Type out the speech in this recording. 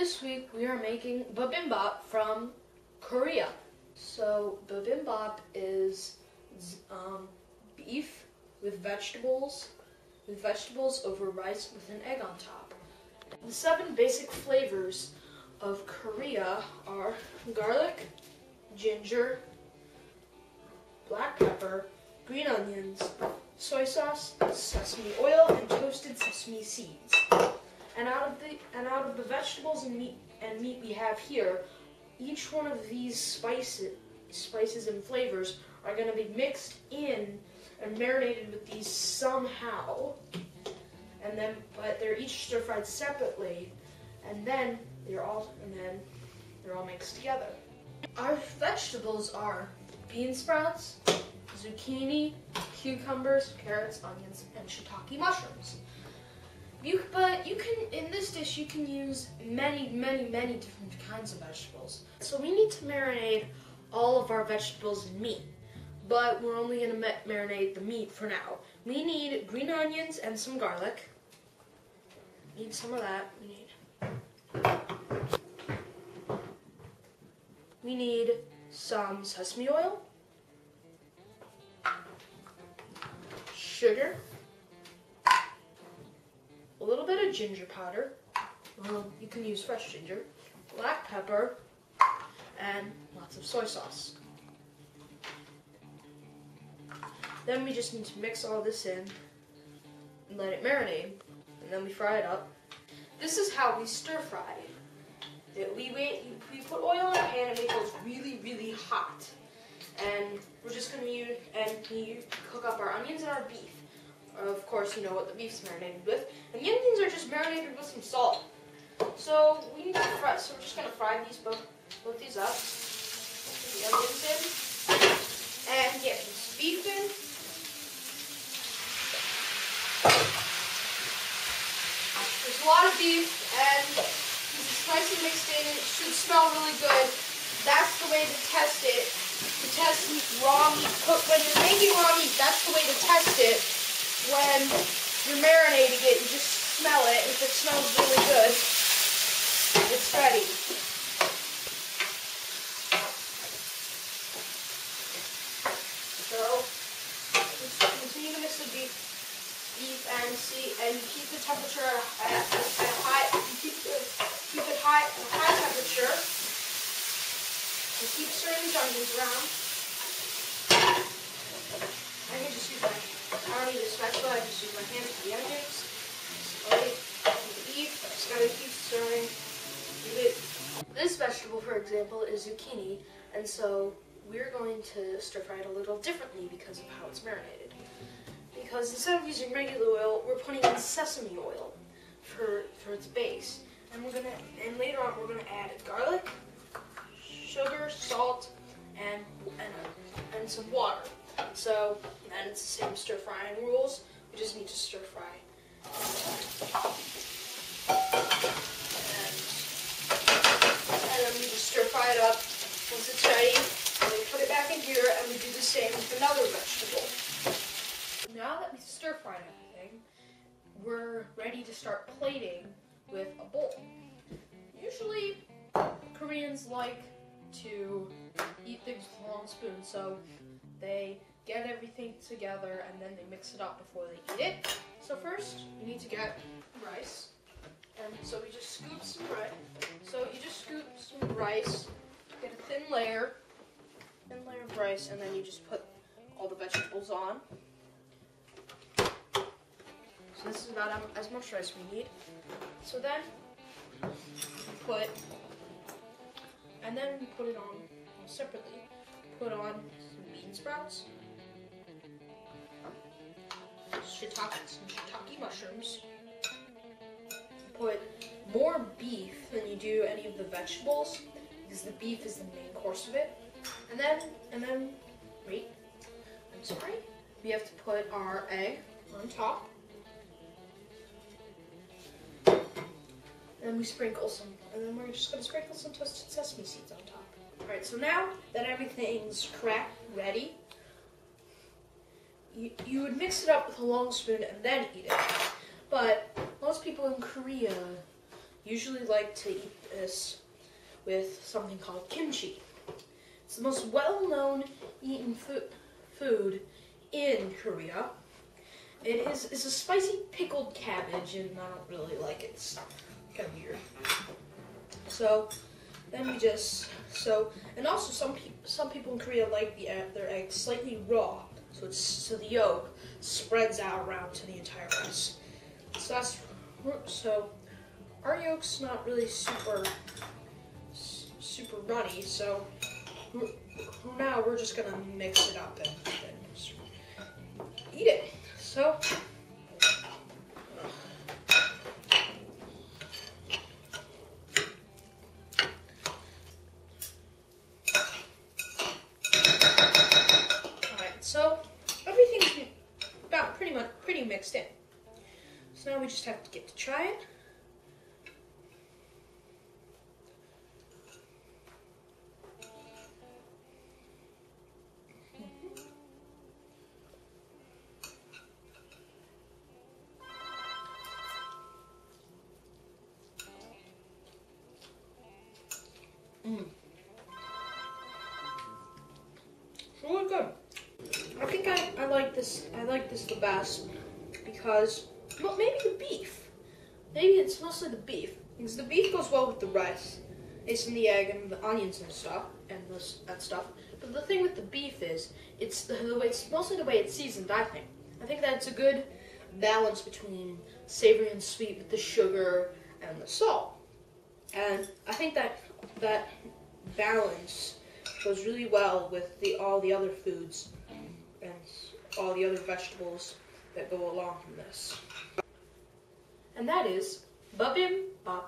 This week we are making BiBimBop from Korea. So BiBimBop is beef with vegetables over rice with an egg on top. The 7 basic flavors of Korea are garlic, ginger, black pepper, green onions, soy sauce, sesame oil, and toasted sesame seeds. And out of the vegetables and meat we have here, each one of these spices and flavors are going to be mixed in and marinated with these somehow. But they're each stir fried separately, and then they're all mixed together. Our vegetables are bean sprouts, zucchini, cucumbers, carrots, onions, and shiitake mushrooms. But you can, in this dish, you can use many different kinds of vegetables. So we need to marinate all of our vegetables in meat, but we're only going to marinate the meat for now. We need green onions and some garlic. Need some of that. We need some sesame oil, sugar, a little bit of ginger powder, you can use fresh ginger, black pepper, and lots of soy sauce. Then we just need to mix all this in and let it marinate, and then we fry it up. This is how we stir fry. We put oil in a pan and make those really hot. And we're just going to cook up our onions and our beef. Of course, you know what the beef's marinated with. And the onions are just marinated with some salt. So we need to fry. So we're just going to fry both these up. Put the onions in. And get this beef in. There's a lot of beef, and it's nice and mixed in. It should smell really good. That's the way to test it. To test raw meat. When you're making raw meat, that's the way to test it. When you're marinating it, you just smell it. If it smells really good, it's ready. So just continue to mix the beef and keep the temperature at high. Keep it high at a high temperature. And keep stirring the onions around. I can just use I don't need a spatula, I just use my hands for the onions. Slowly, the beef, I just gotta keep stirring. This vegetable, for example, is zucchini, and so we're going to stir fry it a little differently because of how it's marinated. Because instead of using regular oil, we're putting in sesame oil for its base. And later on we're gonna add garlic, sugar, salt, and some water. So, and it's the same stir frying rules. We just need to stir fry. And then we just stir fry it up. Once it's ready, we put it back in here, and we do the same with another vegetable. Now that we stir fried everything, we're ready to start plating with a bowl. Usually, Koreans like to eat things with a long spoon, so they get everything together and then they mix it up before they eat it. So first, you need to get rice, and so we just scoop some rice. So you just scoop some rice, get a thin layer of rice, and then you just put all the vegetables on. So this is about as much rice we need. So then we put it on separately. Put on some bean sprouts, some shiitake mushrooms. Put more beef than you do any of the vegetables, because the beef is the main course of it. And then wait, I'm sorry. We have to put our egg on top. And we sprinkle some, and then we're just going to sprinkle some toasted sesame seeds on top. Alright, so now that everything's ready, you would mix it up with a long spoon and then eat it. But most people in Korea usually like to eat this with something called kimchi. It's the most well-known eaten food in Korea. It's a spicy pickled cabbage, and I don't really like it. It's kind of weird. So then and also some people in Korea like their eggs slightly raw, so the yolk spreads out around to the entire rice. So our yolk's not really super runny, so now we're just gonna mix it up and eat it. So so everything's about pretty mixed in. So now we just have to get to try it. It's really good. I think I like this. I like this the best because, well, maybe the beef. Maybe it's mostly the beef because the beef goes well with the rice. It's in the egg and the onions and stuff and that stuff. But the thing with the beef is it's mostly the way it's seasoned. I think that it's a good balance between savory and sweet with the sugar and the salt. And I think that balance goes really well with all the other foods and all the other vegetables that go along with this. And that is BiBimBop.